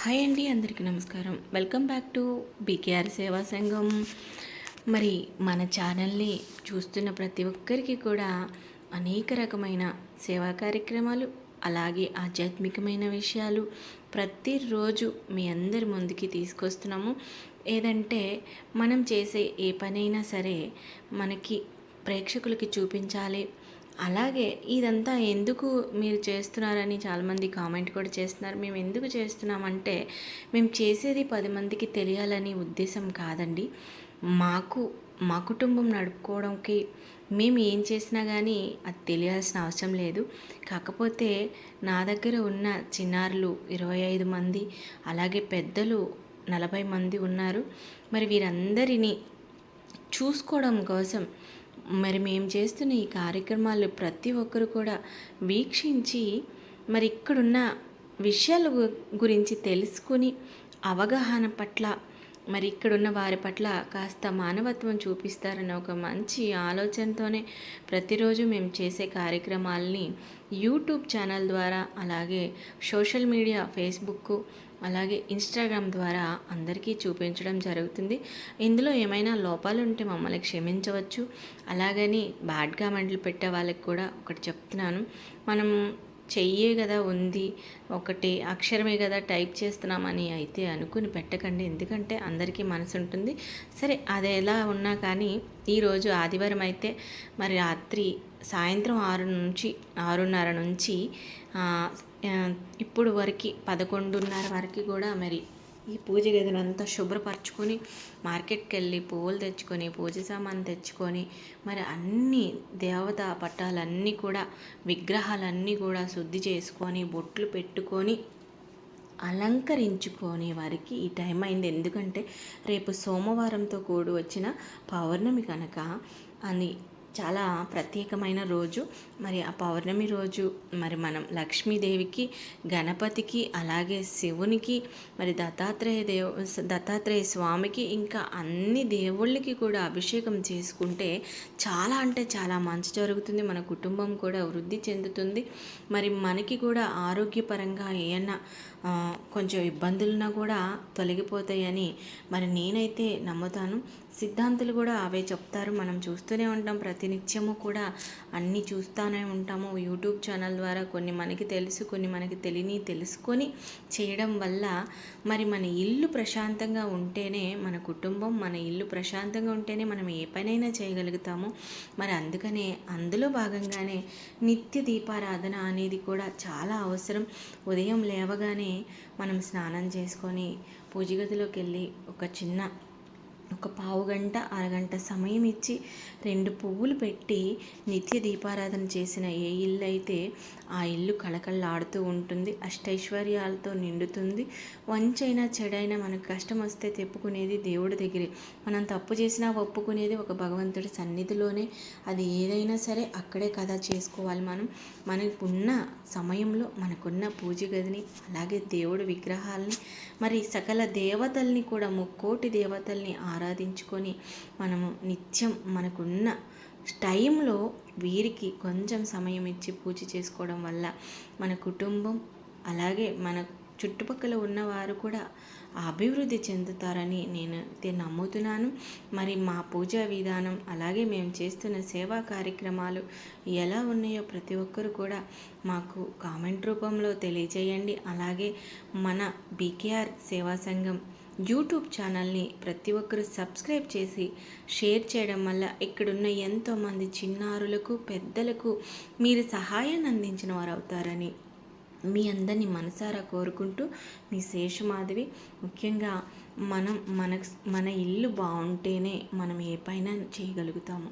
Hi అండి, అందరికీ నమస్కారం. వెల్కమ్ బ్యాక్ టు బీకేఆర్ సేవా సంఘం. మరి మన ఛానల్ని చూస్తున్న ప్రతి ఒక్కరికి కూడా అనేక రకమైన సేవా కార్యక్రమాలు, అలాగే ఆధ్యాత్మికమైన విషయాలు ప్రతిరోజు మీ అందరి ముందుకి తీసుకొస్తున్నాము. ఏదంటే మనం చేసే ఏ పనైనా సరే మనకి ప్రేక్షకులకి చూపించాలి. అలాగే ఇదంతా ఎందుకు మీరు చేస్తున్నారని చాలామంది కామెంట్ కూడా చేస్తున్నారు. మేము ఎందుకు చేస్తున్నామంటే మేము చేసేది 10 మందికి తెలియాలని ఉద్దేశం కాదండి. మా కుటుంబం నడుపుకోవడానికి మేము ఏం చేసినా కానీ అది తెలియాల్సిన అవసరం లేదు. కాకపోతే నా దగ్గర ఉన్న చిన్నారులు 25 మంది, అలాగే పెద్దలు 40 మంది ఉన్నారు. మరి వీరందరినీ చూసుకోవడం కోసం మరి మేము చేస్తున్న ఈ కార్యక్రమాలు ప్రతి ఒక్కరు కూడా వీక్షించి మరి ఇక్కడున్న విషయాల గురించి తెలుసుకుని అవగాహన పట్ల మరి ఇక్కడున్న వారి పట్ల కాస్త మానవత్వం చూపిస్తారన్న ఒక మంచి ఆలోచనతోనే ప్రతిరోజు మేము చేసే కార్యక్రమాలని యూట్యూబ్ ఛానల్ ద్వారా, అలాగే సోషల్ మీడియా ఫేస్బుక్, అలాగే ఇన్స్టాగ్రామ్ ద్వారా అందరికీ చూపించడం జరుగుతుంది. ఇందులో ఏమైనా లోపాలు ఉంటే మమ్మల్ని క్షమించవచ్చు. అలాగని బ్యాడ్ కామెంట్లు పెట్టే వాళ్ళకి కూడా ఒకటి చెప్తున్నాను, మనం చెయ్యే కదా ఉంది, ఒకటి అక్షరమే కదా టైప్ చేస్తున్నామని అయితే అనుకుని పెట్టకండి. ఎందుకంటే అందరికీ మనసు ఉంటుంది. సరే, అది ఎలా ఉన్నా కానీ ఈరోజు ఆదివారం అయితే మరి సాయంత్రం 6 నుంచి 6:30 నుంచి ఇప్పుడు వరకు 11:30 వరకు కూడా మరి ఈ పూజ గదినంతా శుభ్రపరచుకొని మార్కెట్కి వెళ్ళి పువ్వులు తెచ్చుకొని, పూజ సామాన్ తెచ్చుకొని, మరి అన్ని దేవతా పట్టాలన్నీ కూడా, విగ్రహాలన్నీ కూడా శుద్ధి చేసుకొని, బొట్లు పెట్టుకొని అలంకరించుకునే వారికి ఈ టైం అయింది. ఎందుకంటే రేపు సోమవారంతో కూడి వచ్చిన పౌర్ణమి కనుక అని చాలా ప్రత్యేకమైన రోజు. మరి ఆ పౌర్ణమి రోజు మరి మనం లక్ష్మీదేవికి, గణపతికి, అలాగే శివునికి, మరి దత్తాత్రేయ స్వామికి, ఇంకా అన్ని దేవుళ్ళకి కూడా అభిషేకం చేసుకుంటే చాలా అంటే చాలా మంచి జరుగుతుంది. మన కుటుంబం కూడా వృద్ధి చెందుతుంది. మరి మనకి కూడా ఆరోగ్యపరంగా ఏమన్నా కొంచెం ఇబ్బందులున్నా కూడా తొలగిపోతాయని మరి నేనైతే నమ్ముతాను. సిద్ధాంతులు కూడా అవే చెప్తారు. మనం చూస్తూనే ఉంటాం, ప్రతినిత్యము కూడా అన్నీ చూస్తూనే ఉంటాము. యూట్యూబ్ ఛానల్ ద్వారా కొన్ని మనకి తెలుసు, కొన్ని మనకి తెలియని తెలుసుకొని చేయడం వల్ల మరి మన ఇల్లు ప్రశాంతంగా ఉంటేనే, మన కుటుంబం, మన ఇల్లు ప్రశాంతంగా ఉంటేనే మనం ఏ పనైనా చేయగలుగుతాము. మరి అందుకనే అందులో భాగంగానే నిత్య దీపారాధన అనేది కూడా చాలా అవసరం. ఉదయం లేవగానే మనం స్నానం చేసుకొని పూజ గదిలోకి వెళ్ళి ఒక పావు గంట, అరగంట సమయం ఇచ్చి 2 పువ్వులు పెట్టి నిత్య దీపారాధన చేసిన ఏ ఇల్లు అయితే ఆ ఇల్లు కళకళలాడుతూ ఉంటుంది, అష్టైశ్వర్యాలతో నిండుతుంది. వంచైనా చెడైనా మనకు కష్టం వస్తే తెప్పుకునేది దేవుడి దగ్గరే. మనం తప్పు చేసినా ఒప్పుకునేది ఒక భగవంతుడి సన్నిధిలోనే. అది ఏదైనా సరే అక్కడే కదా చేసుకోవాలి. మనకున్న సమయంలో మనకున్న పూజ గదిని, అలాగే దేవుడి విగ్రహాలని, మరి సకల దేవతల్ని కూడా, ముక్కోటి దేవతల్ని ఆరాధించుకొని మనము నిత్యం మనకున్న టైంలో వీరికి కొంచెం సమయం ఇచ్చి పూజ చేసుకోవడం వల్ల మన కుటుంబం, అలాగే మన చుట్టుపక్కల ఉన్నవారు కూడా అభివృద్ధి చెందుతారని నేను నమ్ముతున్నాను. మరి మా పూజా విధానం, అలాగే మేము చేస్తున్న సేవా కార్యక్రమాలు ఎలా ఉన్నాయో ప్రతి ఒక్కరు కూడా మాకు కామెంట్ రూపంలో తెలియజేయండి. అలాగే మన బీకేఆర్ సేవా సంఘం యూట్యూబ్ ఛానల్ని ప్రతి ఒక్కరూ సబ్స్క్రైబ్ చేసి షేర్ చేయడం వల్ల ఇక్కడున్న ఎంతోమంది చిన్నారులకు, పెద్దలకు మీరు సహాయాన్ని అందించిన వారు అవుతారని మీ అందరినీ మనసారా కోరుకుంటూ మీ శేషమాధవి. ముఖ్యంగా మన ఇల్లు బాగుంటేనే మనం ఏ పైన చేయగలుగుతాము.